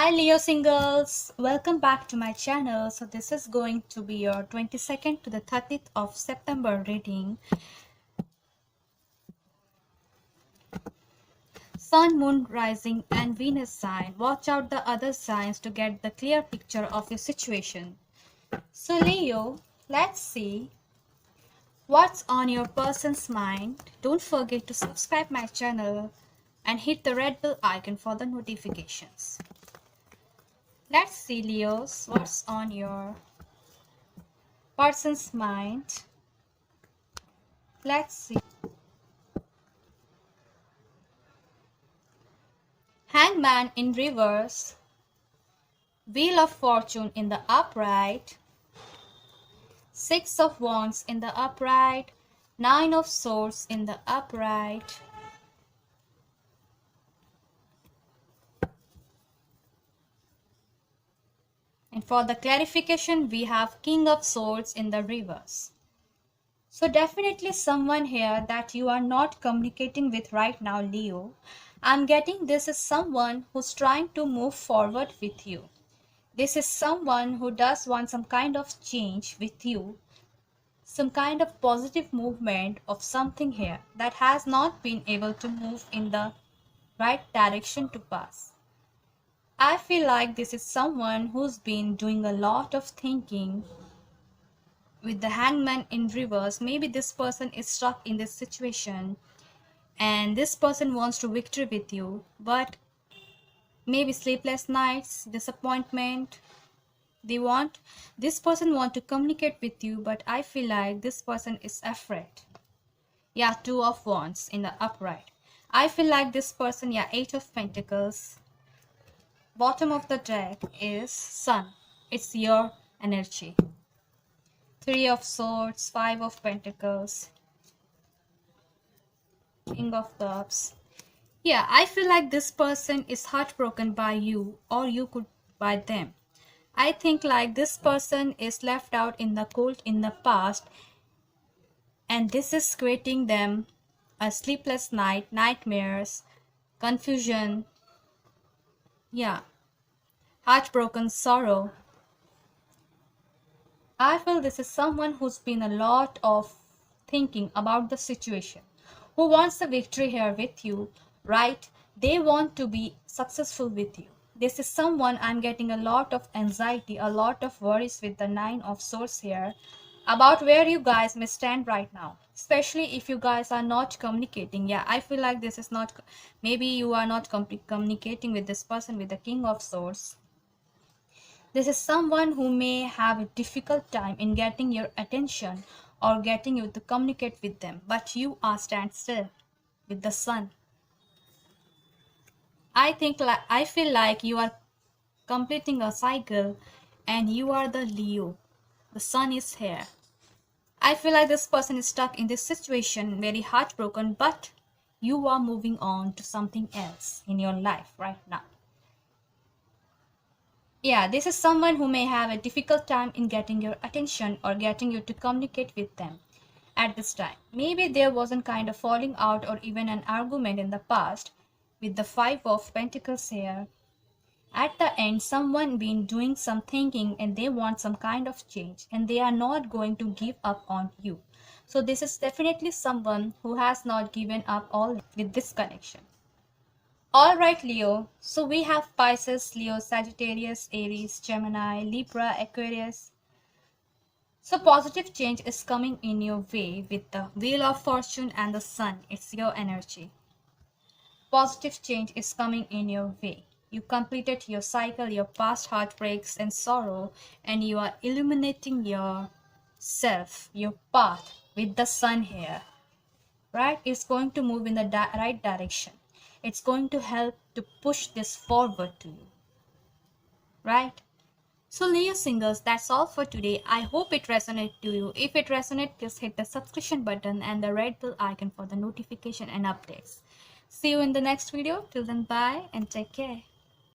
Hi Leo singles, welcome back to my channel. So this is going to be your 22nd to the 30th of September reading. Sun, Moon, Rising and Venus sign. Watch out the other signs to get the clear picture of your situation. So Leo, let's see what's on your person's mind. Don't forget to subscribe my channel and hit the red bell icon for the notifications. Let's see Leos, what's on your person's mind. Let's see. Hangman in reverse, Wheel of Fortune in the upright, Six of Wands in the upright, Nine of Swords in the upright, and for the clarification we have King of Swords in the reverse. So definitely someone here that you are not communicating with right now, Leo. I'm getting this is someone who's trying to move forward with you. This is someone who does want some kind of change with you, some kind of positive movement of something here that has not been able to move in the right direction to pass. I feel like this is someone who's been doing a lot of thinking with the Hangman in reverse. Maybe this person is stuck in this situation and this person wants to victory with you, but maybe sleepless nights, disappointment, this person want to communicate with you, but I feel like this person is afraid. Yeah, Two of Wands in the upright. I feel like this person, yeah, Eight of Pentacles. Bottom of the deck is Sun. It's your energy. Three of Swords, Five of Pentacles, King of Cups. Yeah, I feel like this person is heartbroken by you, or you could by them. I think like this person is left out in the cold in the past, and this is creating them a sleepless night, nightmares, confusion, yeah, heartbroken sorrow. I feel this is someone who's been a lot of thinking about the situation, who wants the victory here with you, right? They want to be successful with you. This is someone I'm getting a lot of anxiety, a lot of worries with the Nine of Swords here about where you guys may stand right now, especially if you guys are not communicating. Yeah, I feel like this is not, maybe you are not communicating with this person with the King of Swords. This is someone who may have a difficult time in getting your attention or getting you to communicate with them, but you are stand still with the Sun. I feel like you are completing a cycle and you are the Leo. The Sun is here. I feel like this person is stuck in this situation, very heartbroken, but you are moving on to something else in your life right now. Yeah, this is someone who may have a difficult time in getting your attention or getting you to communicate with them at this time. Maybe there wasn't kind of falling out or even an argument in the past with the Five of Pentacles here. At the end, someone been doing some thinking and they want some kind of change and they are not going to give up on you. So this is definitely someone who has not given up all with this connection. Alright Leo, so we have Pisces, Leo, Sagittarius, Aries, Gemini, Libra, Aquarius. So positive change is coming in your way with the Wheel of Fortune and the Sun. It's your energy. Positive change is coming in your way. You completed your cycle, your past heartbreaks and sorrow, and you are illuminating yourself, your path with the Sun here. Right? It's going to move in the right direction. It's going to help to push this forward to you. Right? So Leo singles, that's all for today. I hope it resonated to you. If it resonated, just hit the subscription button and the red bell icon for the notification and updates. See you in the next video. Till then, bye and take care.